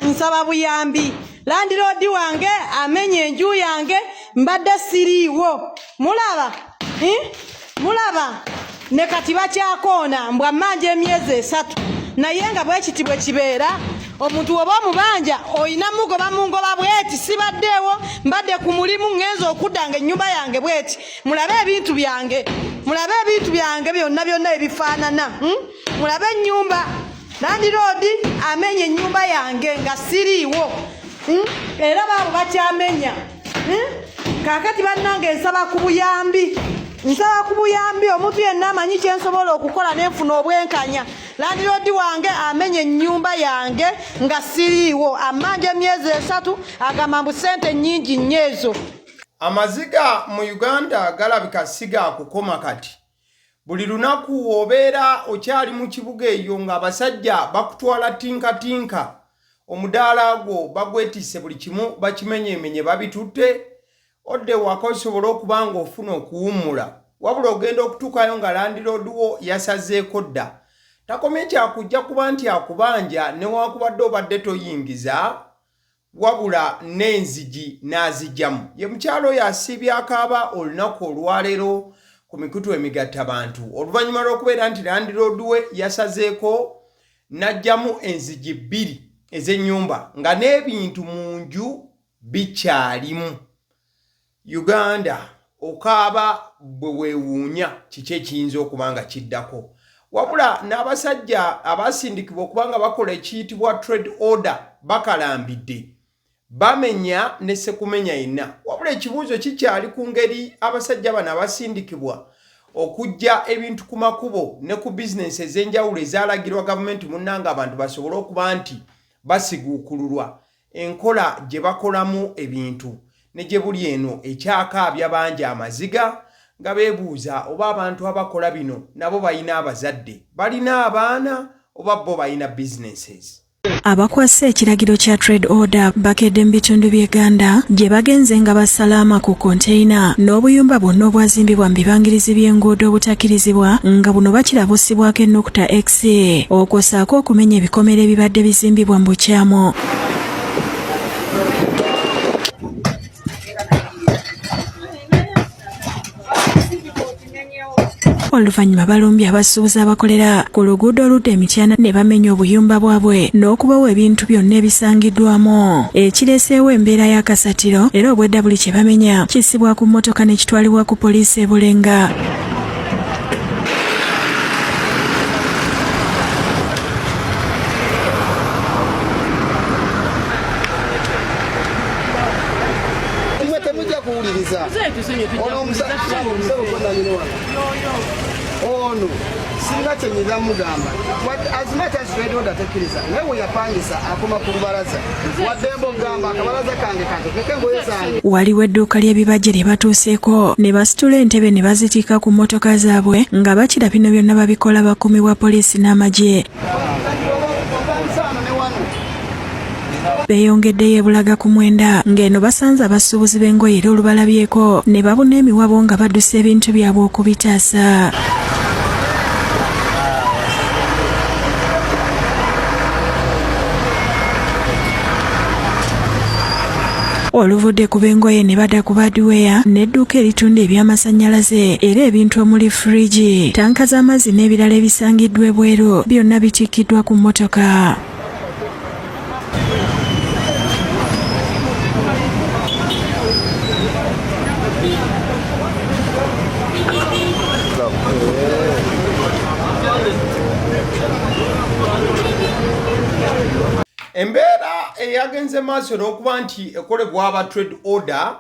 Nsaba buyambi. Landlord wange amenye enju yange mbadde siriiwo. Mulaba? Mulaba? Ne kati bakyakoona mbwa mmanja emyezi 3. Naye nga bwekiti bwe kibeera omuntu oba omubanja oyina mugoba mungoba bweti sibaddeewo mbadde ku mulimu ngenza okudda nga ennyumba yange bweti. Mulabe ebintu byange. Mulabe ebintu byange byonna ebifaanana. Mulabe ennyumba. Landlord amenye ennyumba yange nga siriiwo. Era baabo bakyamenya. Kaakati bannange nsaba ku buyambi. Nsaba ku buyambi omuntu yenna amanyi kye nsobola okukola n'enfuna obwenkanya. Landlord wange amenye ennyumba yange nga siriiwo. Amanja emyezi 3 agamba mbu ssente nnyingi nnyo ezo. Amaziga mu Uganda galabika siga kukoma kati. Buli lunaku obeera okyali mu kibuga eyo ng'abasajja bakutwala tinka omudaala gwo bagwetisse buli kimu bakimenyeemenye babitutte. Odde waka osobola okuba nga ofuna okuwummula wabula ogenda okutuukayo nga landlord wo yasazeeko dda. Takomye kyakujja kuba nti akubanja newakubadde obadde toyingiza wabula n'enzigi n'azigyamu. Ye mukyalo oyo asiibye akaaba olunaku olwaleero ku mikutu emigattabantu oluvannyuma lw'okubeera nti landlord we yasazeeko n'aggyamu enzigi 2 ez'ennyumba nga n'ebintu mu nju bikyalimu. Uganda okaaba bwe weewuunya kiki ekiyinza okuba nga kiddako. Wabula n'abasajja abasindikibwa okuba nga bakola ekiyitibwa trade order bakalambidde bamenya ne sekumenya yenna. Wabula ekibuuzo kikyali ku ngeri abasajja bano abasindikibwa okujja ebintu ku makubo ne ku bizinesi ez'enjawulo ezaalagirwa gavumenti munnanga abantu basobole okuba nti basiguukululwa enkola gye bakolamu ebintu ne gye buli eno ekyakaabya bangi amaziga nga beebuuza oba abantu abakola bino nabo balina abazadde balina abaana oba bo balina businesses. Abakwasa ekiragiro kya trade order bakedde mu bitundu by'e Uganda gye bagenze nga basalaama ku konteina n'obuyumba bwonna obwazimbibwa mu bibangirizi by'enguudo obutakkirizibwa nga buno bakirabusibwako ennukuta X okwosaako okumenya ebikomere ebibadde bizimbibwa mu bukyamu. Oluvannyuma balumbye abasuubuzi abakolera ku luguudo oludda Emityana ne bamenya obuyumba bwabwe n'okubawa ebintu byonna ebisangiddwamu. Ekireeseewo embeera y'akasatiro era obwedda buli kye bamenya kisibwa ku mmotoka ne kitwalibwa ku poliisi e Bulenga. Ono singa kyenyiza mugamba as much as trade order tekkiriza nawe yapangisa akoma ku lubalaza waddembo ogamba akabalaza kange keke ngoye zange. Waliwo edduuka ly'ebibajje lye batuuseeko ne basitula entebe ne bazitika ku mmotoka zaabwe nga bakira bino byonna babikola bakuumi bwa poliisi n'amagye. Beeyongeddeyo e Bulaga ku Mwenda ng'eno basanze abasuubuzi b'engoye era olubalabyeko ne babuna emiwabo nga baddusa ebintu byabwe okubitaasa. Oluvudde ku b'engoye ne badda ku hardware n'edduuka eritunda ebyamasannyalaze era ebintu omuli fridge, tanka z'amazzi n'ebirala ebisangiddwa ebweru byonna bitikkiddwa ku mmotoka. Embeera eyagenze maaso n'okuba nti ekolebwa aba trade order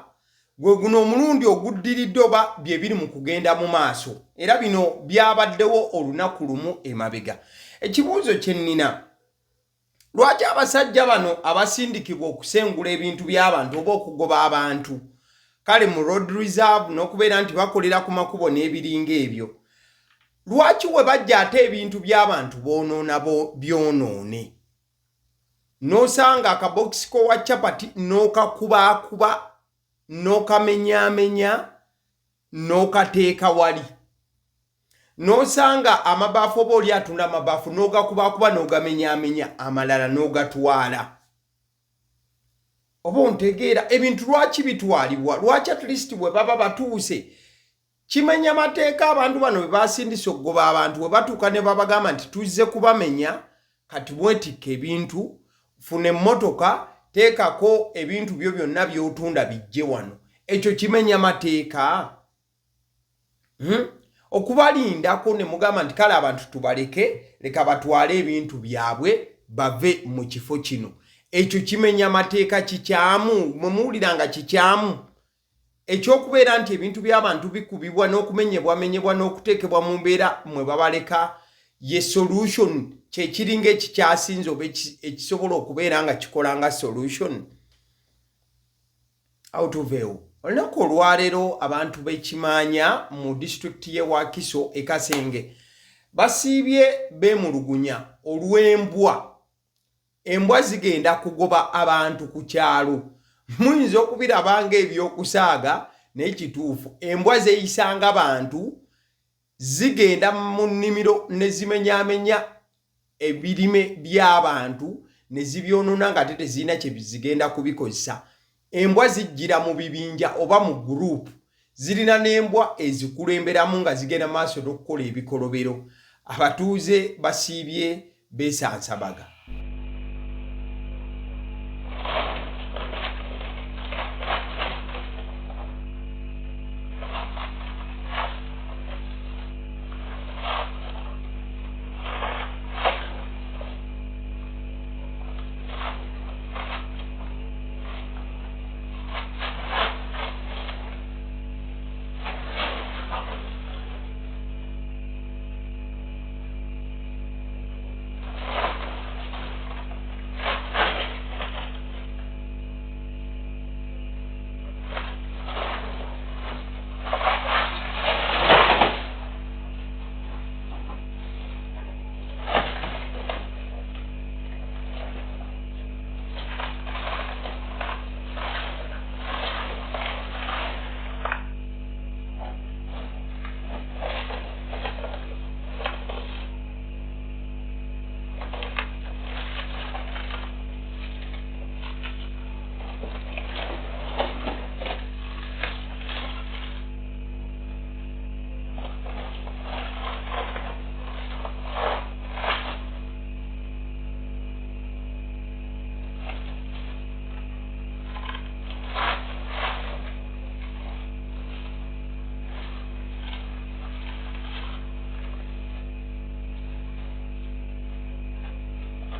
gwe guno omulundi oguddiridde oba bye biri mu kugenda mu maaso era bino byabaddewo olunaku lumu emabega. Ekibuuzo kye nnina lwaki abasajja bano abasindikibwa okusengula ebintu by'abantu oba okugoba abantu kale mu road reserve n'okubeera nti bakolera ku makubo n'ebiringa ebyo lwaki we bajja ate ebintu by'abantu boonoona byonoone n'osanga akabokisi ko wa chapati n'okakubaakuba n'okamenyaamenya n'okateeka wali n'osanga amabaafu oba oli atunda amabaafu n'ogakubakuba n'ogamenyaamenya amalala n'ogatwala oba ontegeera ebintu lwaki bitwalibwa lwaki at least bwe baba batuuse kimenya mateeka abantu bano bwe basindisa okugoba abantu bwe batuuka ne babagamba nti tuzze kubamenya kati mwetikka ebintu funa emmotoka teekako ebintu byo byonna by'otunda bijje wano ekyo kimenya mateeka okubalindako ne mugamba nti kale abantu tubaleke leka batwale ebintu byabwe bave mu kifo kino ekyo kimenya mateeka kikyamu mumuwuliranga kikyamu ekyokubeera nti ebintu by'abantu bikubibwa n'okumenyebwamenyebwa n'okuteekebwa mu mbeera mwe babaleka ye solution kyekiringa ekikyasinze oba ekisobola okubeera nga kikola nga solution outuveo olunaku olwaleero abantu b'ekimanya mu disitulikiti y'e Wakiso e Kasenge basiibye beemulugunya olw'embwa embwa zigenda kugoba abantu ku kyalo muyinza okubiraba ng'ebyokusaaga n'ekituufu embwa zeeyisanga abantu zigenda mu nnimiro ne zimenyaamenya ebirime by'abantu ne zibyonoona nga tezirina kye zigenda kubikozesa embwa zijjira mu bibinja oba mu gurupu zirina n'embwa ezikulemberamu nga zigenda maaso n'okukola ebikolobero abatuuze basiibye beesansabaga.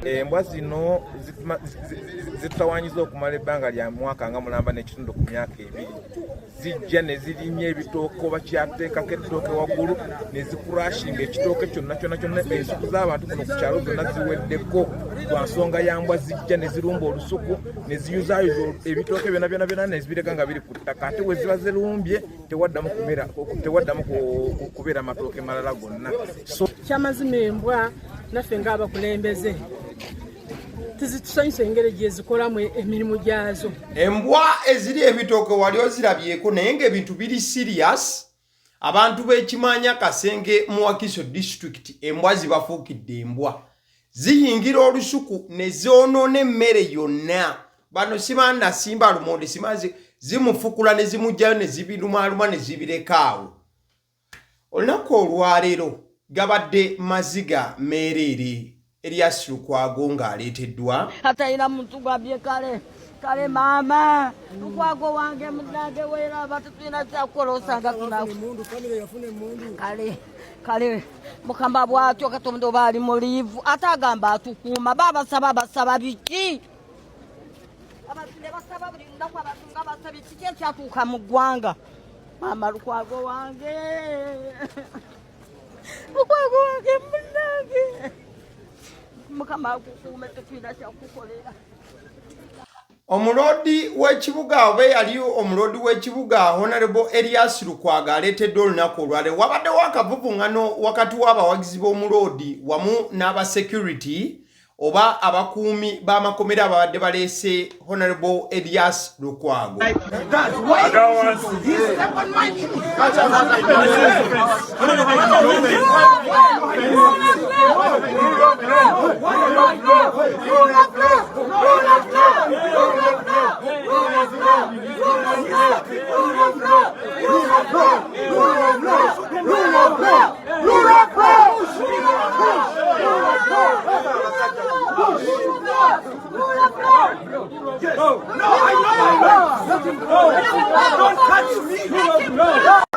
Embwa zino zitawanyiza okumala ebbanga lya mwaka nga mulamba n'ekitundu ku myaka ebiri zijja ne zirimya ebitooke oba kyateekako ettooke waggulu ne zikurashinga ekitooke kyonna ensuku z'abantu kuno ku kyalo zonna ziweddeko lwa nsonga ya mbwa zijja ne zirumba olusuku ne ziyuzaayuza ebitooke byonna ne zibireka nga biri ku ttaka ate we ziba zirumbye tewaddamu kubeera matooke malala gonna. Kyamazima embwa naffe ng'abakulembeze tizitusanyusa engeri gye zikolamu emirimu gyazo. Embwa eziri ebitooke wali ozirabyeko naye ng'ebintu biri serious. Abantu b'ekimanya Kasenge mu Wakiso district embwa zibafuukidde embwa ziyingira olusuku ne zoonoona emmere yonna. Bano simaana simba lumonde simazi zimufukula ne zimugjayo ne zibirumaaluma ne zibirekaawo. Olunaku olwaleero gabadde maziga meerere Elias Lukwago ng'aleeteddwa atayina muntu gwabye kale mama Lukwago wange munange weeraba tetulina kyakukola osanga kale Mukama bw'atyo Katonda oba ali mu liivu ate agamba atukuuma basaba biki abasinde basaba buli lunaku abantu nga basaba kiki ekyatuuka mu ggwanga mama Lukwago wange Lukwago wange munange Mukama akukuume tetulina kyakukolera. Omulodi w'ekibuga oba yaliyo omulodi w'ekibuga Honorable Elias Lukwago aleetedde olunaku olwaleero wabaddewo akavuvuŋŋano wakati w'abawagizi b'omulodi wamu n'aba security oba abakuumi b'amakomera ababadde baleese Honorable Elias Lukwago.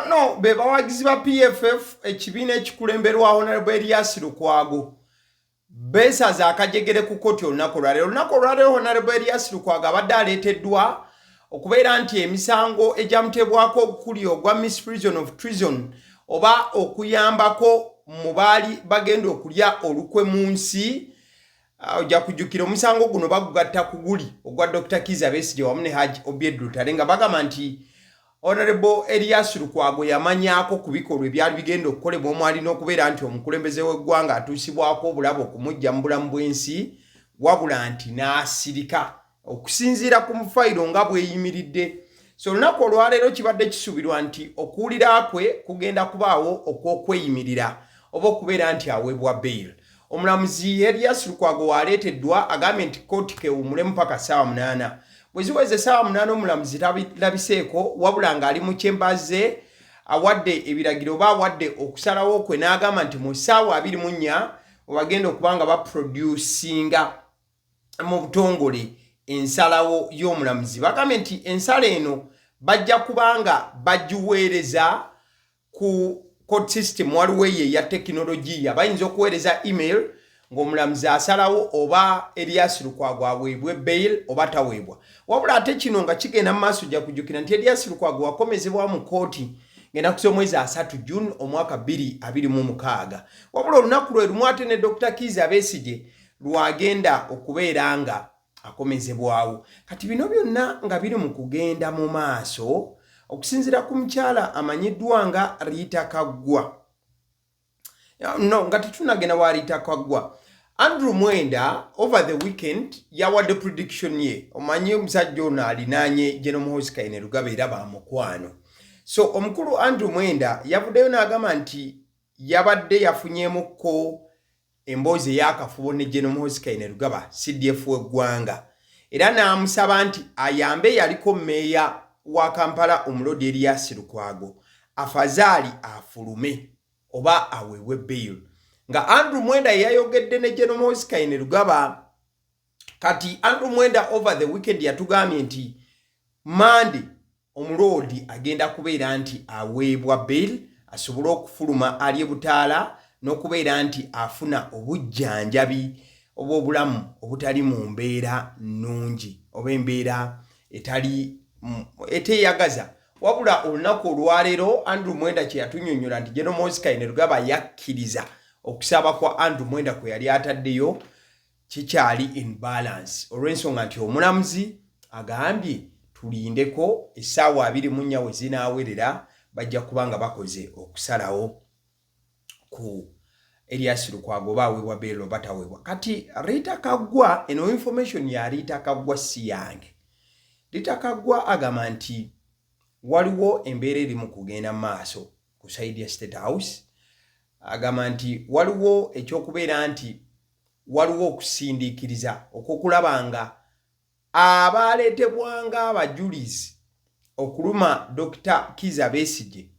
No, be bawagizi ba PFF ekibiina ekikulemberwa Honorable Elias Lukwago besaza akajegere ku koti olunaku olwaleero Honorable Elias Lukwago abadde aleeteddwa okubeera nti emisango egyamutebwako okuli ogwa misprision of treason oba okuyambako mu baali bagenda okulya olukwe mu nsi. Ojja kujjukira omusango guno bagugatta ku guli ogwa Dr. Kizza Besigye wamu ne Haji Obied Lutale nga bagamba nti Honorable Elias Lukwago yamanyaako ku bikolwa ebyali bigenda okukolebwa omwali n'okubeera nti omukulembeze w'eggwanga atuusibwako obulabo okumujja mu bulamu bw'ensi wabula nti n'asirika okusinziira ku mufayiro nga bweyimiridde. So olunaku olwaleero kibadde kisuubirwa nti okuwulira kwe kugenda kubaawo okw'okweyimirira oba okubeera nti aweebwa bail. Omulamuzi Elias Lukwago waleeteddwa agambye nti kkooti kewummulemu paka ssaawa 8. Bwe ziweze ssaawa 8 omulamuzi labiseeko wabula ng'ali mu chambers ze awadde ebiragiro oba awadde okusalawo kwe n'agamba nti mu ssaawa 24 bagenda okubanga baproducinga mu butongole ensalawo y'omulamuzi. Bagambye nti ensala eno bajja kubanga bagiweereza ku court system waliwo eyo eya tekinologiya bayinza okuweereza email ng'omulamuzi asalawo oba Elias Lukwago aweebwe bail oba taweebwa. Wabula ate kino nga kigenda mu maaso ojja kujjukira nti Elias Lukwago wakomezebwa mu kooti ng'ennaku z'omwezi 3 June omwaka 2026. Wabula olunaku lwe lumu ate ne Dr. Kizza Besigye lwagenda okubeera nga akomezebwawo. Kati bino byonna nga biri mu kugenda mu maaso okusinziira ku mukyala amanyiddwa nga Rita Kaggwa. No, nga tetunagenda wa Rita Kaggwa. Andrew Mwenda over the weekend yawadde prediction ye. Omanyi omusajja ono alinaanye General Muhoozi Kainerugaba era bamukwano. So omukulu Andrew Mwenda yavuddeyo n'agamba nti yabadde yafunyeemukko emboozi ey'akafubo ne General Muhoozi Kainerugaba CDF w'eggwanga. Era n'amusaba nti ayambe yaliko mmeeya wa Kampala Omulodi Elias Lukwago afazaali afulume oba aweebwe bail. Nga Andrew Mwenda yayogedde ne General Muhoozi Kainerugaba. Kati Andrew Mwenda over the weekend yatugambye nti Monday Omulodi agenda kubeera nti aweebwa bail asobole okufuluma ali ebutaala n'okubeera nti afuna obujjanjabi obw'obulamu obutali mu mbeera nnungi oba embeera eteyagaza. Wabula olunaku olwaleero Andrew Mwenda kye yatunnyonnyola nti General Muhoozi Kainerugaba yakkiriza okusaba kwa Andrew Mwenda kwe yali ataddeyo kikyali in balance olw'ensonga nti omulamuzi agambye tulindeko essaawa 24 we zinaawerera bajja kubanga bakoze okusalawo ku Elias Lukwago baweebwa bail oba taweebwa. Kati Rita Kaggwa, eno information ya Rita Kaggwa si yange. Rita Kaggwa agamba nti waliwo embeera eri mu kugenda maaso ku side ya State House. Agamba nti waliwo ekyokubeera nti waliwo okusindiikiriza okwokulaba nga abaaleetebwanga abajulizi okuluma Dr. Kizza Besigye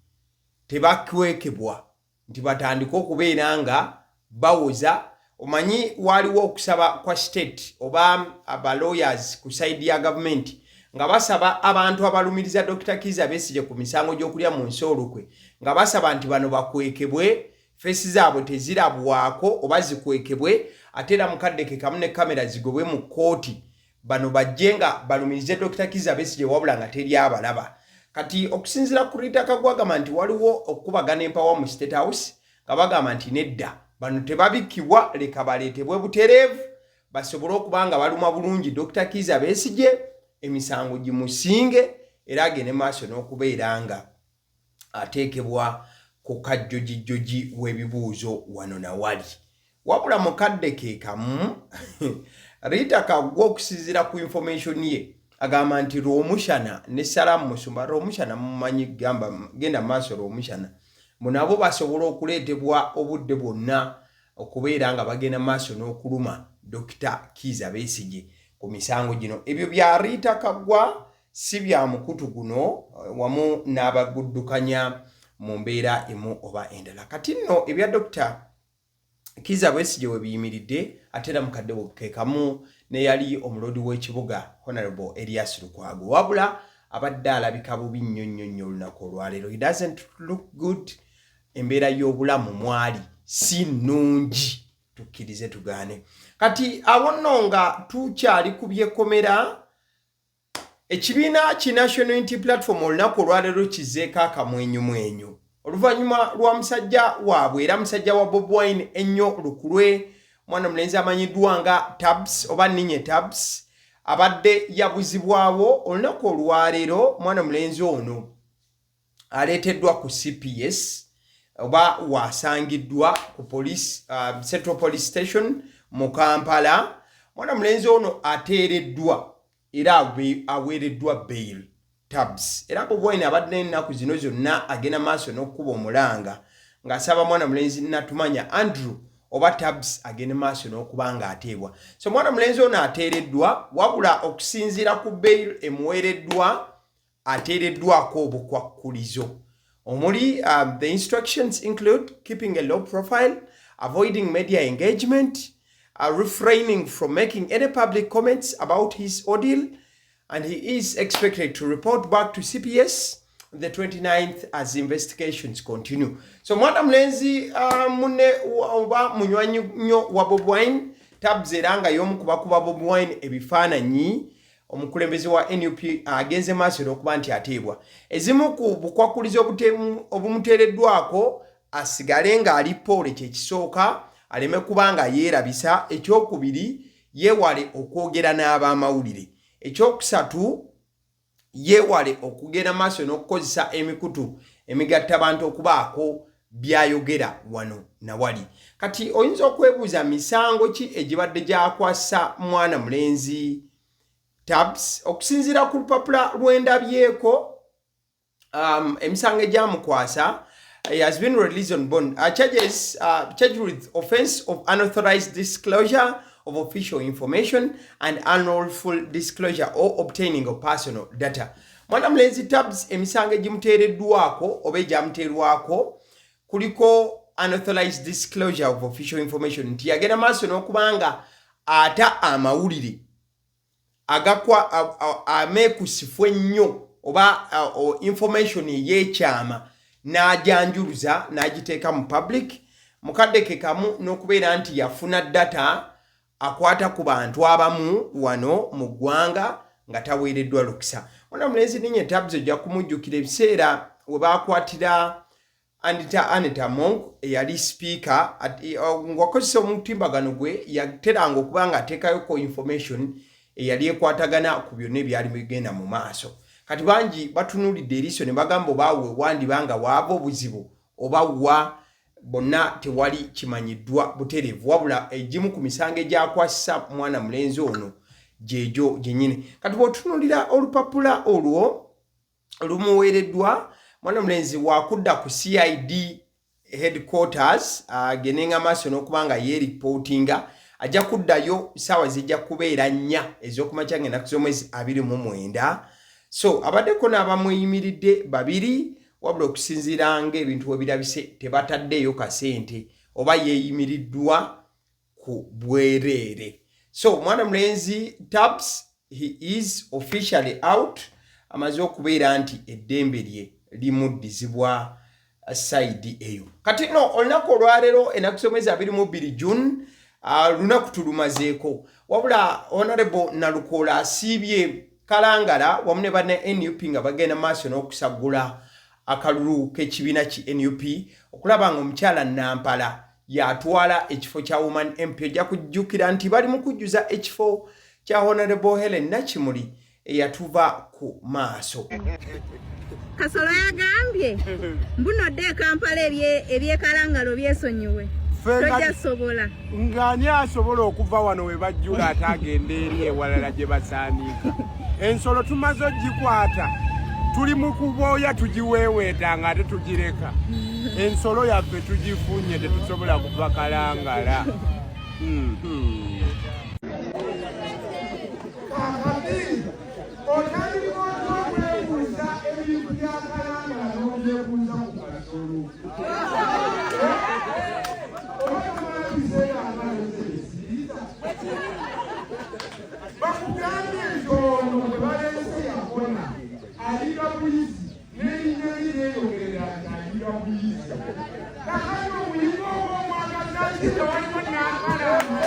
tebakwekebwa nti batandika okubeera nga bawoza. Omanyi waliwo okusaba kwa state oba aba lawyers ku side ya government nga basaba abantu abalumiriza Dr. Kizza Besigye ku misango gy'okulya mu nsi olukwe nga basaba nti bano bakwekebwe fesi zaabwe tezirabwako oba zikwekebwe ate era mukaddeke kamu ne kamera zigobwe mu kooti bano bajje nga balumirize Dr. Kizza Besigye wabula nga teri abalaba. Kati okusinziira ku Rita Kaggwa agamba nti waliwo okubagana empawa mu State House nga bagamba nti nedda bano tebabikibwa leka baleetebwe butereevu basobole okubanga baluma bulungi Dr. Kizza Besigye emisango gimusinge era agende maaso n'okubeera nga ateekebwa ku kajjogi w'ebibuuzo wano na wali. Wabula mukadde ke kamu Rita Kaggwa okusinziira ku information ye agamba nti Rwomushana ne Salamu Musumba. Rwomushana mumanyi genda maaso Rwomushana munabo basobola okuleetebwa obudde bwonna okubeera nga bagenda maaso n'okuluma Dr. Kizza Besigye ku misango gino. Ebyo bya Rita Kaggwa si bya mukutu guno wamu n'abaguddukanya mu mbeera emu oba endala. Kati nno ebya Dr. Kizza Besigye we biyimiridde atera mukadde kekamu ne yali omulodi w'ekibuga Honorable Erias Lukwago wabula abadde alabika bubi nnyo olunaku olwaleero. He doesn't look good. Embeera y'obulamu mwali si nnungi tukkirize tugaane. Kati awonno nga tukyali ku byekomera ekibiina ki National Unity Platform olunaku olwaleero kizeeko akamwenyumwenyu oluvannyuma lwa musajja waabwe era musajja wa Bobi Wine ennyo lukulwe mwana mulenzi amanyiddwa nga Tabs oba Ninye Tabs abadde yabuzibwawo olunaku olwaleero. Mwana mulenzi ono aleeteddwa ku CPS oba wasangiddwa ku police, Central Police Station mu Kampala. Mwana mulenzi ono ateereddwa era aweereddwa bail. Tabs era Bobi Wine abadde ennaku zino zonna agenda maaso n'okkuba omulanga ng'asaba mwana mulenzi Natumanya Andrew oba Tabs agenda maaso n'okuba ng'ateebwa. So mwana mulenzi ono ateereddwa wabula okusinziira ku bail emuweereddwa ateereddwako obukwakkulizo omuli the instructions include keeping a low profile, avoiding media engagement, refraining from making any public comments about his ordeal, and he is expected to report back to CPS the 29th as investigations continue. So mwana mulenzi munne oba munywanyi nnyo wa Bobi Wine Tabs era nga y'omu ku bakuba Bobi Wine ebifaananyi omukulembeze wa NUP agenze maaso okuba nti ateebwa. Ezimu ku bukwakkulizo obumuteereddwako asigale ng'ali poole kyekisooka aleme kubanga yeerabisa. Ekyokubiri yeewale okwogera n'abamawulire. Ekyokusatu yeewale okugenda maaso n'okukozesa emikutu emigatta abantu okubaako byayogera wano na wali. Kati oyinza okwebuuza misango ki egibadde gyakwasa mwana mulenzi Tabs okusinziira ku lupapula lw'endabyeko emisango egyamukwasa. He has been released on bond. Charged with offense of unauthorized disclosure of official information and unlawful disclosure or obtaining of personal data. Mwana mulenzi Tabs emisango egimuteereddwako oba egyamuteerwako kuliko unauthorized disclosure of official information nti yagenda maaso n'okubanga ata amawulire agakwa ameekusifu ennyo oba information ey'ekyama n'ajanjuluza n'agiteeka mu public mukadde ke kamu n'okubeera nti yafuna data akwata ku bantu abamu wano mu ggwanga nga taweereddwa lukisa. Mwana mulenzi Ninye Tabs ojja kumujjukira ebiseera we baakwatira Anita Among eyali speaker ng'akozesa omutimbagano gwe yateranga okuba ng'ateekayo ko information eyali ekwatagana ku byonna ebyali bigenda mu maaso. Kati bangi batunuulidde eriiso ne bagamba obaawe wandibanga waaba obuzibu oba wa bonna tewali kimanyiddwa butereevu wabula egimu ku misango egyakwasa mwana mulenzi ono gyejo gyennyini. Kati bw'otunuulira olupapula olwo lumuweereddwa mwana mulenzi wakudda ku CID headquarters agenenga maaso n'okuba nga yeeripootinga ajja kuddayo ssaawa zijja kubeera 4 ez'okumakya ng'ennaku z'omwezi 29. So abaddeko n'abamuyimiridde babiri wabula okusinziira ng'ebintu we birabise tebataddeeyo kasente oba yeeyimiriddwa ku bwereere. So mwana mulenzi Tabs he is officially out amaze okubeera nti eddembe lye limuddizibwa side eyo. Kati no olunaku olwaleero ennaku z'omwezi 22 June lunaku tulumazeeko wabula Honorable Nalukoola asiibye Kalangala wamu ne banne NUP nga bagenda maaso n'okusagula akalulu k'ekibiina ki NUP okulaba nga omukyala Nampala yatwala ekifo kya Woman MP. Ojja kujjukira nti bali mu kujjuza ekifo kya Honorable Helen Nakimuli eyatuva ku maaso. Kasolo yagambye mbunodde Kampala ebyekalangalo byesonyiwe tojja sobola ng'ani asobola okuva wano we bajjula atagenda eri ewalala gye basaaniika. Ensolo tumaze ogikwata tuli mu kubooya tugiweeweeta nga ate tugireka. Ensolo yaffe tugifunye tetusobola kuva Kalangala. Mugambye nti ono bwe balese yakona aliira buyizi n'ennyonyi neeyogerera nti aliira buyizi. Kakati omulimu ogw'omwagazi tewaliwo n'akalamba.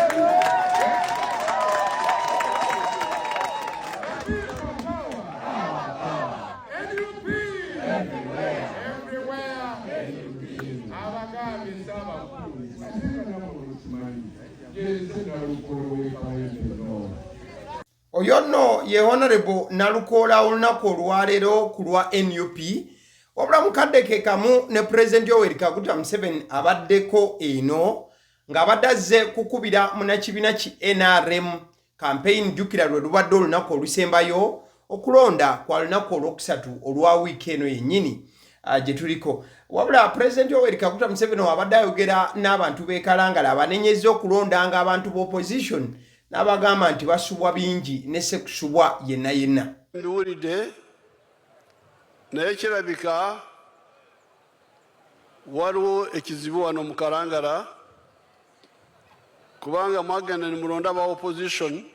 Oyo nno ye Honorable Nalukoola olunaku olwaleero ku lwa NUP wabula mukadde ke kamu ne President Yoweri Kaguta Museveni abaddeko eno ng'abadde azze kukubira munnakibiina ki NRM campaign jjukira lwe lubadde olunaku olusembayo okulonda kwa lunaku olwokusatu olwa wiiki eno yennyini gye tuliko. Wabula President Yoweri Kaguta Museveni abadde ayogera n'abantu b'e Kalangala abanenyezza okulonda nga abantu b'opposition n'abagamba nti basubwa bingi ne sekusubwa yenna yenna. Nduwulidde naye kirabika waliwo ekizibu wano mu Kalangala kubanga mwagenda ne mulonda ba opposition.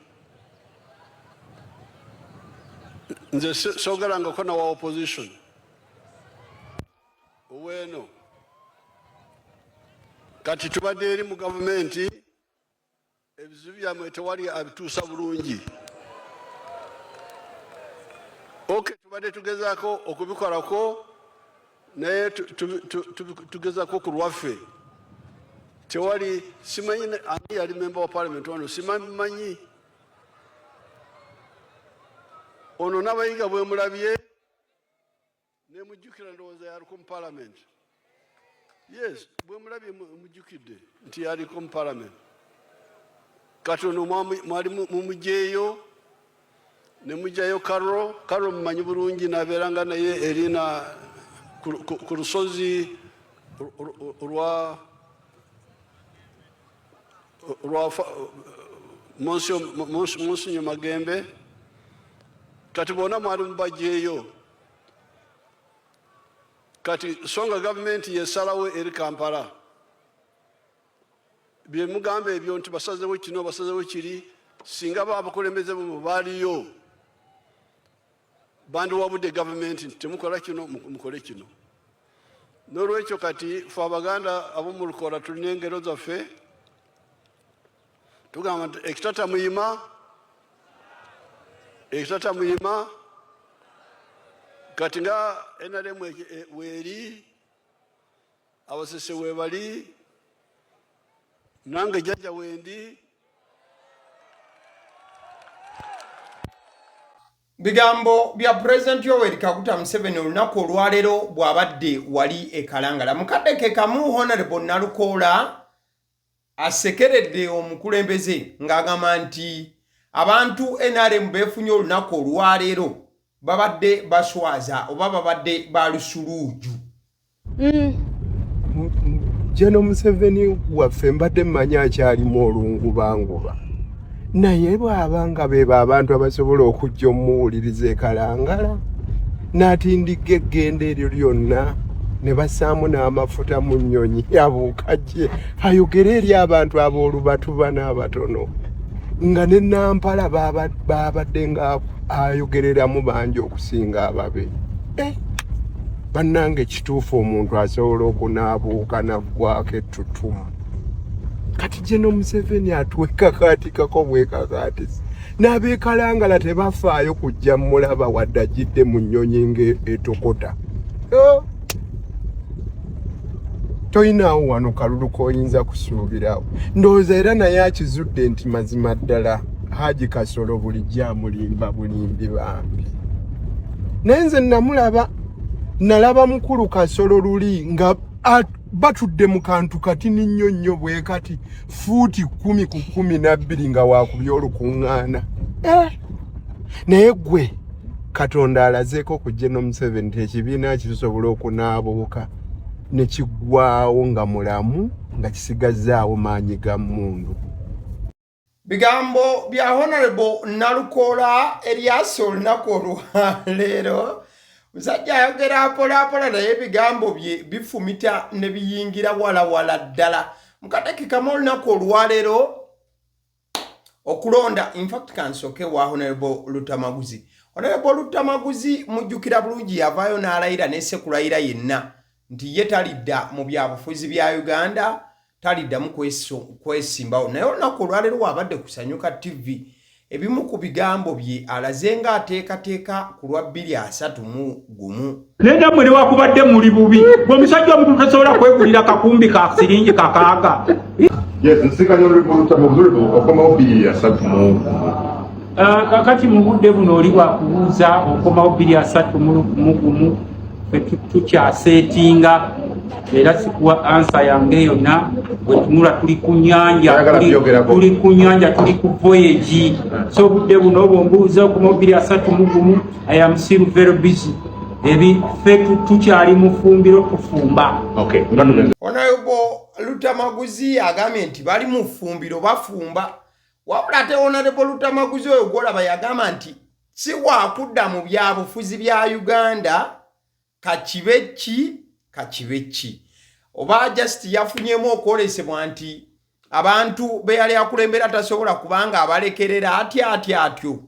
Nze sogerangako na wa opposition oweno kati tubadde eri mu gavumenti ebizibu byammwe tewali abituusa bulungi. Tubadde tugezaako okubikolako naye tugezaako ku lwaffe tewali simanyi ani yali memba wa parliament wano simanyi ono n'abayiga bwe mulabye ne mujjukira ndowooza yaliko mu parliament. Yes, bwe mulabye mujjukidde nti yaliko mu parliament. Kati ono mwali mumugyeyo ne mujjayo Karo mumanyi bulungi n'abeeranga naye erina ku lusozi lwa Monsignor Magembe. Kati bona mwali mubajjeeyo. Kati songa gavumenti yesalawo eri Kampala bye mugamba ebyo nti basazewo kino basazewo kiri singa babakulembeze mu baaliyo bandi wabudde gavumenti nti temukola kino mukole kino. N'olwekyo kati fe Abaganda ab'omu Lukola tulina engero zaffe tugamba nti ekitata muyima kati nga NRM weeri abasese weebali nange jjajja wendi. Bigambo bya President Yoweri Kaguta Museveni olunaku olwaleero bw'abadde wali e Kalangala. Mukadde ke kamu Honorable Nalukoola asekeredde omukulembeze ng'agamba nti abantu NRM beefunye olunaku olwaleero babadde baswaza oba babadde balusuluuju. Jeno Museveni waffe mbadde mmanyi akyalimu olungubanguba naye bw'abanga beeba abantu abasobola okujja omuwuliriza e Kalangala n'atindiga eggenda eryo lyonna ne bassaamu n'amafuta mu nnyonyi yabuuka gye ayogere eri abantu ab'olubatuba n'abatono nga ne Nampala baabadde nga ayogereramu bangi okusinga ababe. Bannange kituufu omuntu asobola okunaabuuka naggwako ettutumu. Kati Jeno Museveni atwekakaatikako bwekakaatisi n'ab'e Kalangala tebafaayo kujja mulaba wadde ajjidde mu nnyonyi ng'etokota. Toyinaawo wano kalulu k'oyinza kusuubirawo. Ndowooza era naye akizudde nti mazima ddala Haji Kasolo bulijjo amulimba bulimbi bambi. Naye nze nalaba mukulu Kasolo luli nga batudde mu kantu katini nnyo nnyo bwe kati fuuti 10 ku 12 nga waakubya olukuŋŋaana. Naye ggwe Katonda alazeeko ku Jeno Museveni nti ekibiina kisobola okunaabuuka ne kiggwaawo nga mulamu nga kisigazzaawo maanyi ga mmundu. Bigambo bya Honorable Nalukoola Erias olunaku olwaleero. Musajja ayogera apola naye ebigambo bye bifumita ne biyingira wala ddala. Mukadde ke kamu olunaku olwaleero okulonda in fact kansoke wa Honorable Lutamaguzi. Honorable Lutamaguzi mujjukira bulungi yavaayo n'alayira n'esekulayira yenna nti ye talidda mu byabufuzi bya Uganda, taliddamu kwesimbawo. Naye olunaku olwaleero wabadde kusanyuka TV ebimu ku bigambo bye alaze nga ateekateeka ku lwa 231. Nenda mwene wakubadde muli bubi omusajja omuntu tasobola kwegulira kakumbi ka siringi kakaaga. Yes, nsikanya Lutamaguzi okomawo 231. Kakati mu budde buno oli bwakubuuza okomawo 231 tukyaseetinga era sikuwa ansa yange yonna bwe tunula tuli ku nnyanja tuli ku voyage so budde buno bwombuuza okomawo 231 I am still very busy ffe tukyali mu fumbiro tufumba. Honorable Lutamaguzi agambye nti bali mu fumbiro bafumba. Wabula ate Honorable Lutamaguzi oyo gwolaba yagamba nti si wakudda mu byabufuzi bya Uganda kachibeki oba just yafunyemu okwolesebwa nti abantu be yali akulembera tasobola kubanga abalekerera atyo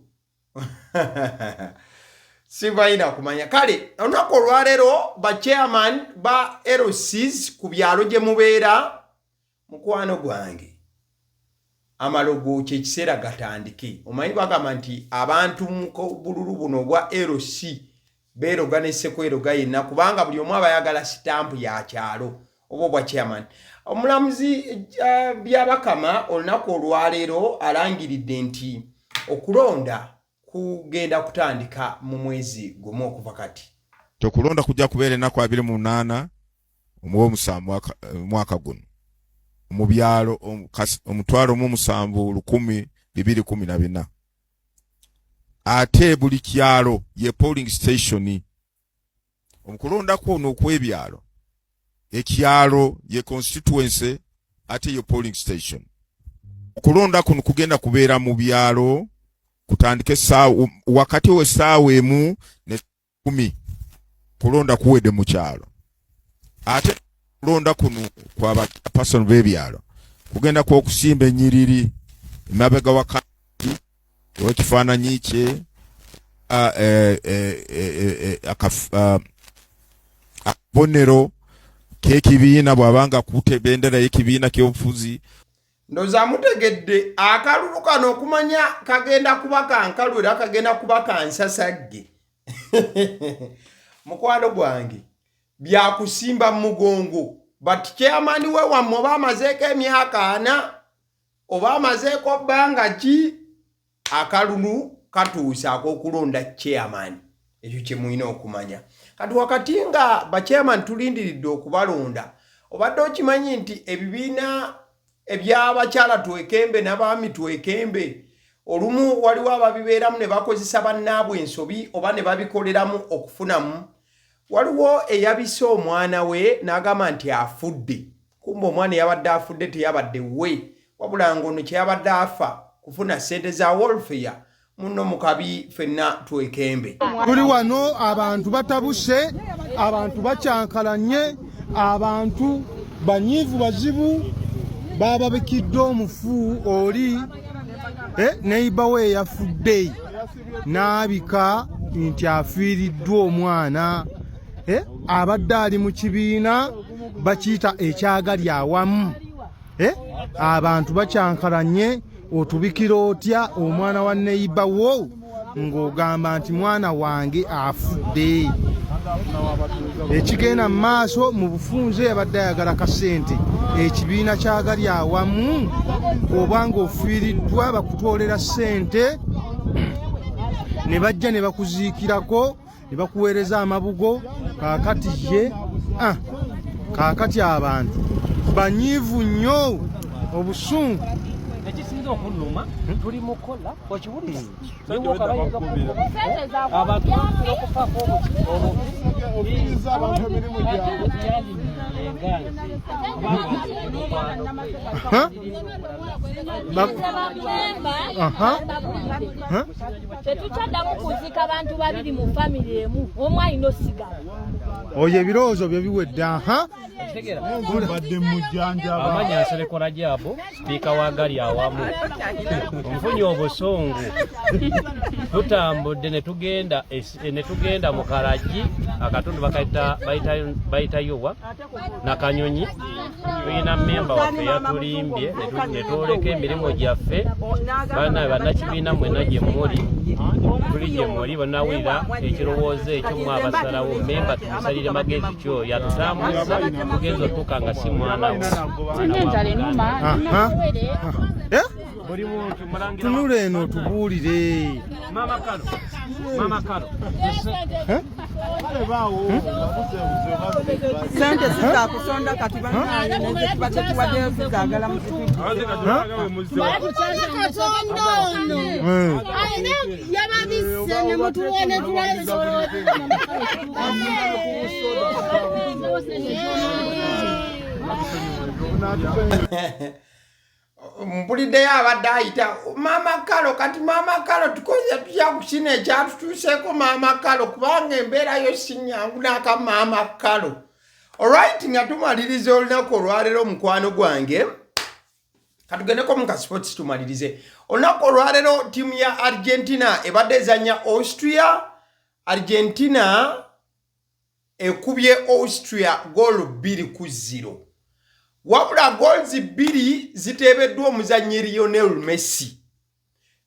sivaina kumanya kale olunaku olwaleero ba chairman ba LCs ku byalo gye mubeera mukwano gwange amalogo kyekiseera gatandike omanyi bagamba nti abantu mu bululu buno bwa LC beeroga n'essekweroga yenna kubanga buli omu abayagala sitampu ya kyalo oba bwa chairman. Omulamuzi byabakama olunaku olwaleero alangiridde nti okulonda kugenda kutandika mu mwezi gumu okuva kati. Okulonda kujja kubeera ennaku 28 omw'omusanvu mwaka guno mu byalo omutwalo mu 7,214 ate buli kyalo ye polling station omukulonda kuno okwebyalo ekyalo ye constituency ate ye polling station. Okulonda kuno kugenda kubeera mu byalo kutandike wakati w'essaawa emu ne 10 kulonda kuwedde mu kyalo ate kulonda kuno kwa person bebyalo kugenda kwa okusimba ennyiriri emabega wakati ekifaananyi kye akabonero k'ekibiina bw'abanga akutte bendera y'ekibiina ky'obufuzi. Ndoza mutegedde akalulu kano okumanya kagenda kuba kankalu era kagenda kuba kansasagge mukwano gwange byakusimba mugongo but chairman we wamwe bamazeeko emyaka 4 oba amazeeko bbanga ki akalulu katuusa ak'okulonda chairman. Ekyo kye mulina okumanya kati wakati nga ba chairman tulindiridde okubalonda obadde okimanyi nti ebibiina ebyabakyala twekembe n'abaami twekembe olumu waliwo ababibeeramu ne bakozesa bannaabwe ensobi oba ne babikoleramu okufunamu. Waliwo eyabise omwana we n'agamba nti afudde kumbe omwana yabadde afudde teyabadde we wabula ngono kyeyabadde afa kufuna ssente za welfare muno mukabi fenna twekembe. Tuli wano abantu batabuse abantu bacyankalanye abantu banyiivu bazibu bababikidde omufu oli neighbor we yafudde n'abika nti afiiriddwa omwana abadde ali mu kibiina bakiyita ekyagali awamu abantu bacyankalanye otubikira otya omwana wa neighbor wo ng'ogamba nti mwana wange afudde. Ekigenda mu maaso mu bufunze abadde ayagala kasente ekibiina kyagali awamu obanga ofiiriddwa bakutwolera ssente ne bajja ne bakuziikirako ne bakuweereza amabugo kaakati ye kaakati abantu banyiivu nnyo obusungu. Ekisinza okunnuma tuli mukola okiwulira tetukyaddamu kuziika abantu babiri mu famire emu omu alina osigala oyo ebirowoozo byo biwedde aha amanya Nsereko Rajabu sipiika wa gali awamu nfunye obusungu tutambudde ne tugenda mu Kalagi akatundu bayita Yowa na Kanyonyi tulina memba waffe yatulimbye ne twoleka emirimu gyaffe bannakibiina mwenna gye muli tuli gye muli bannawulira ekirowoozo ekyo mwe abasalawo memba tumusalire magezi kyo yatutambuza tugenza otuuka nga si mwana tunula eno tubuulire Mama Kalo sente zitakusonda kati banaye neze tubadde tuwaddeyo zizagala mu yababisse ne mutuwane mpuliddeyo abadde ayita Mama Kalo kati Mama Kalo tukoze tutya ku kino ekyatutuuseeko Mama Kalo kubanga embeera yo si nnyangu n'aka Mama Kalo. Alright, nga tumaliriza olunaku olwaleero mukwano gwange katugendeko mu kasports tumalirize olunaku olwaleero ttiimu ya Argentina ebadde ezannya Austria. Argentina ekubye Austria goal 2-0 wabula goals 2 ziteebeddwa omuzannyi Lionel Messi.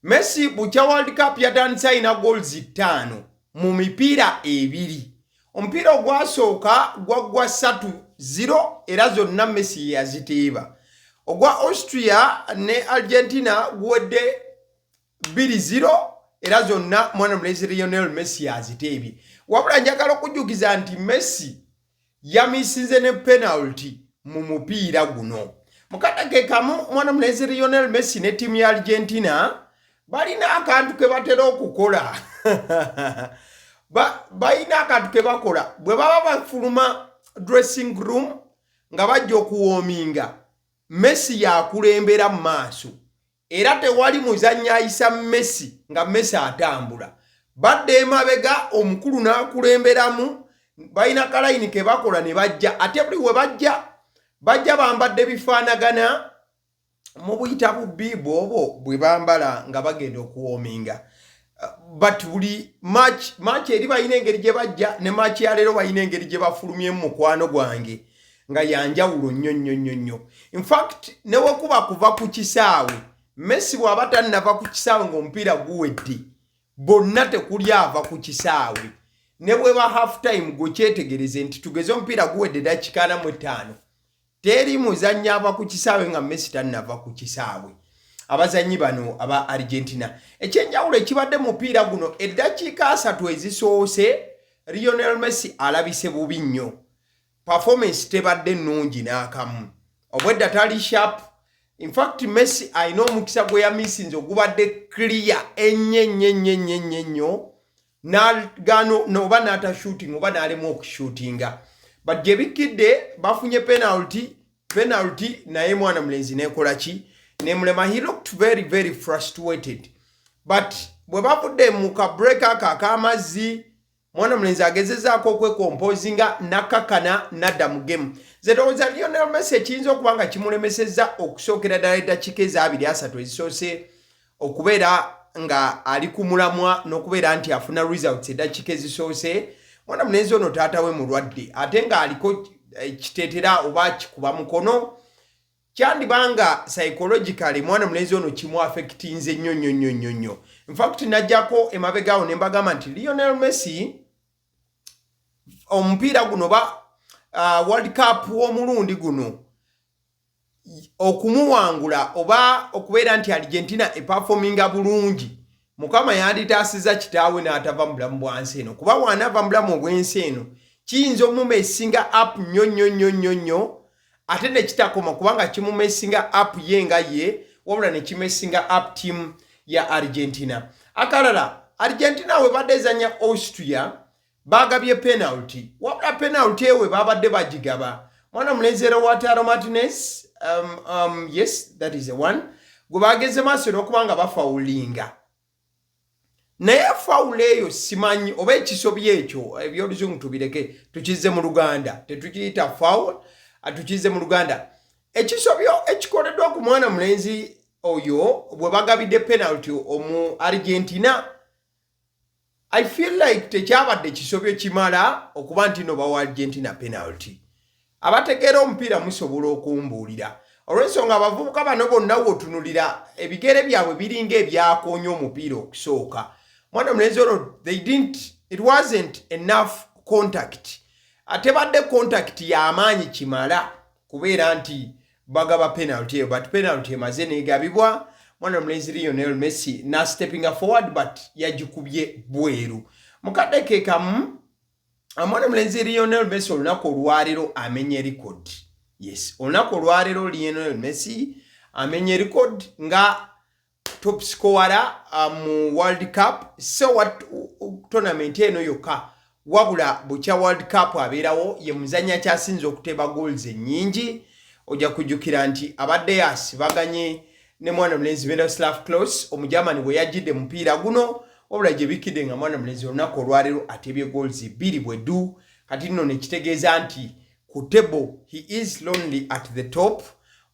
Messi bukya World Cup yatandise alina goals 5 mu mipiira 2. omupiira ogwasooka gwaggwa 3-0 era zonna Messi yaziteeba. ogwa Austria ne Argentina guwedde 2-0 era zonna mwana mulezi Lionel Messi yaziteebye. wabula njagala okujjukiza nti Messi yamisinze ne penalty mu mupiira guno. Mukatake kamu mwana mulezi Lionel Messi ne ttiimu ya Argentina balina akantu ke batera okukola. Balina akantu ke bakola bwe baba bafuluma dressing room nga bajja okuwoominga Messi yakulembera mu maaso era tewali muzannyi ayisa Messi nga Messi atambula. Badde emabega omukulu n'akulemberamu balina kalayini ke bakola ne bajja ate buli we bajja bambadde bifaanagana mu buyita bubbi bw'obwo bwe bambala nga bagenda okuwoominga. But buli match eri balina engeri gye bajja ne match ya leero balina engeri gye bafulumye mu mukwano gwange nga yanjawulo nnyo. In fact ne wekuba kuva ku kisaawe Messi bw'aba tannava ku kisaawe ng'omupiira guwedde bonna tekuli ava ku kisaawe ne bwe ba half time gukyetegereze nti tugeze omupiira guwedde dakika 45 teri muzannyi ava ku kisaawe nga Messi tannava ku kisaawe. Abazannyi bano aba Argentina ekyenjawulo ekibadde mupiira guno eddakiika 3 ezisoose Lionel Messi alabise bubi nnyo. Performance tebadde nnungi n'akamu. Obwedda tali sharp. In fact Messi alina omukisa gwe yamisinze ogubadde clear ennyo n'agaano oba n'ata shooting oba n'alemu okushootinga. But gye bikidde bafunye penalty naye mwana mulenzi nekola ki nemulema. He looked very frustrated. But bwe bavudde mu ka break ak'amazzi mwana mulenzi agezezaako okwekompozinga nakakana nadda mu game. Zerowooza Lionel Messi ekiyinza okuba nga kimulemesezza okusookera ddala eddakiika 2-3 ezisoose okubeera nga ali ku mulamwa n'okubeera nti afuna results eddakiika ezisoose. Mwana mulenzi ono taata we mulwadde ate nga aliko kiteetera oba kikuba mukono kyandibanga psychologically mwana mulenzi ono kimu affectinze nnyo. In fact najjako emabegaawo ne mbagamba nti Lionel Messi omupiira guno ba World Cup w'omulundi guno okumuwangula oba okubeera nti Argentina eperforminga bulungi Mukama yanditaasiza kitaawe n'atava mu bulamu bwansi eno kuba bw'anaava mu bulamu obwensi eno kiyinza omumesinga up nnyo ate ne kitakoma kubanga kimumesinga up ye nga ye wabula ne kimesinga up team ya Argentina. Akalala Argentina we badde ezannya Austria bagabye penalty wabula penalty ewe babadde bagigaba mwana mulenzi Lautaro Martinez yes that is the one gwe bageze maaso n'okuba nga bafaulinga naye foul eyo simanyi oba ekisobyo ekyo ebyoluzungu tubireke tukize mu Luganda tetukiyita foul atukize mu Luganda ekisobyo ekikoleddwa ku mwana mulenzi oyo bwe bagabidde penalty omu Argentina I feel like tekyabadde kisobyo kimala okuba nti no bawa Argentina penalty abategeera omupiira musobola okumbuulira olw'ensonga abavubuka bano bonna wotunulira ebigere byabwe biringa ebyakoonya omupiira okusooka mwana mulenzi ono it wasn't enough contact ate badde contact y'amaanyi kimala kubeera nti bagaba penalty but penalty emaze negabibwa mwana mulenzi Lionel Messi na stepping forward but yagikubye bweru mukadde ke kamu mwana mulenzi Lionel Messi olunaku olwalero amenye record yes olunaku olwalero Lionel Messi amenye record nga top scorer mu World Cup so what tournament eno yokka wabula bucha World Cup abeerawo ye muzanya kyasinze okuteba goals ennyingi ojja kujjukira nti abadde asibaganye ne mwana mulenzi Miroslav Klose omujamani bwe yajjidde mupiira guno wabula gye bikidde nga mwana mulenzi olunaku olwalero atebye goals 2 bwedu kati nno nekitegeeza nti ku table he is lonely at the top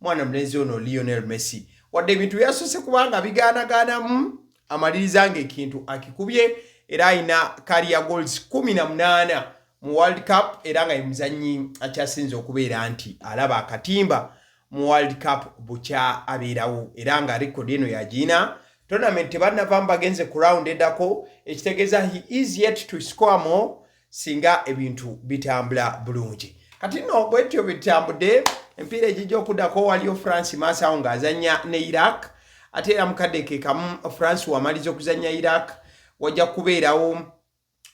mwana mulenzi ono Lionel Messi wadde ebintu byasose kubanga bigaanagaanamu amaliriza ng'ekintu akikubye era ayina career goals 18 mu World Cup era nga muzanyi akyasinze okubeera nti alaba akatimba mu World Cup bukya abeerawo era nga record eno yagina tournament tebannava bagenze ku round eddako ekitegeeza he is yet to score more singa ebintu bitambula bulungi kati no bwetyo bitambudde empiira ejijja okuddako waliyo France Masawo ng'azanya ne Iraq ate era mukadde ke kamu France wamaliza okuzanya Iraq wajja kubeerawo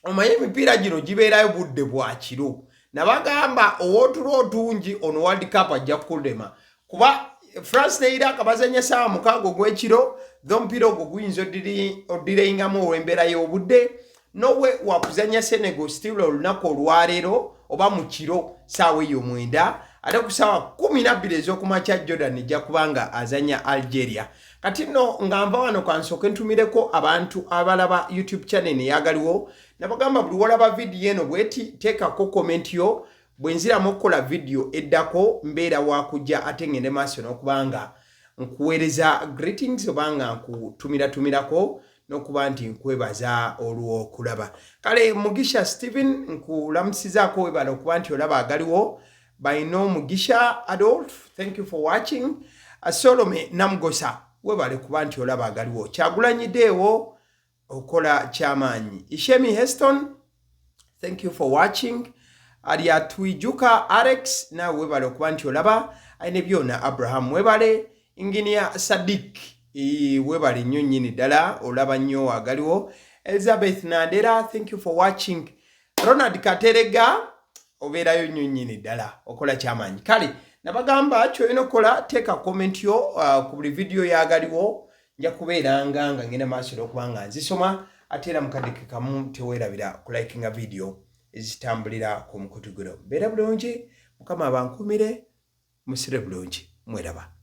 omanyi emipiira gino gibeerayo budde bwa kiro nabagamba owootulo otungi ono World Cup ajja kulema kuba France ne Iraq bazanya ssaawa 6 ogw'ekiro omupiira ogwo guyinza oddireyingamu olw'embeera y'obudde nowe wakuzanya Senegal still olunaku olwaleero oba mu kiro ssaawa eyo 9 ate ku ssaawa 12 ez'okumakya Jordan ejja kubanga azanya Algeria kati nno nga nva wano kansooke ntumireko abantu abalaba YouTube channel neyagaliwo nabagamba buli walaba vidiyo eno bweti teekako comment yo bwenziramu okukola vidiyo eddako mbeera wakujja ate ngende maaso n'okubanga nkuweereza greetings obanga nkutumira-tumirako n'okuba nti nkwebaza olw'okulaba kale Mugisha Steven nkulamusizaako webala okuba nti olaba agaliwo baino Mugisha Adolf thank you for watching Solome Namgosa webale kuba nti olaba agaliwo Kyagulanyiddeewo okola kyamaanyi Ishemi Heston thank you for watching Alia Twijuka Alex na webale okuba nti olaba ayine byonna Abraham webale Engineer Sadik webale nnyo nnyini ddala olaba nnyo agaliwo Elizabeth Nandera thank you for watching Ronald Katerega obeerayo nnyo nnyini ddala okola kyamaanyi kale nabagamba kyolina okukola teeka comment yo ku buli vidiyo yagaliwo nja kubeeranga nga ngenda maaso n'okubanga nzisoma ate era mukadde ke kamu teweerabira kulikinga vidiyo ezitambulira ku mukutu guno mbeera bulungi mukama abankumire musire bulungi mweraba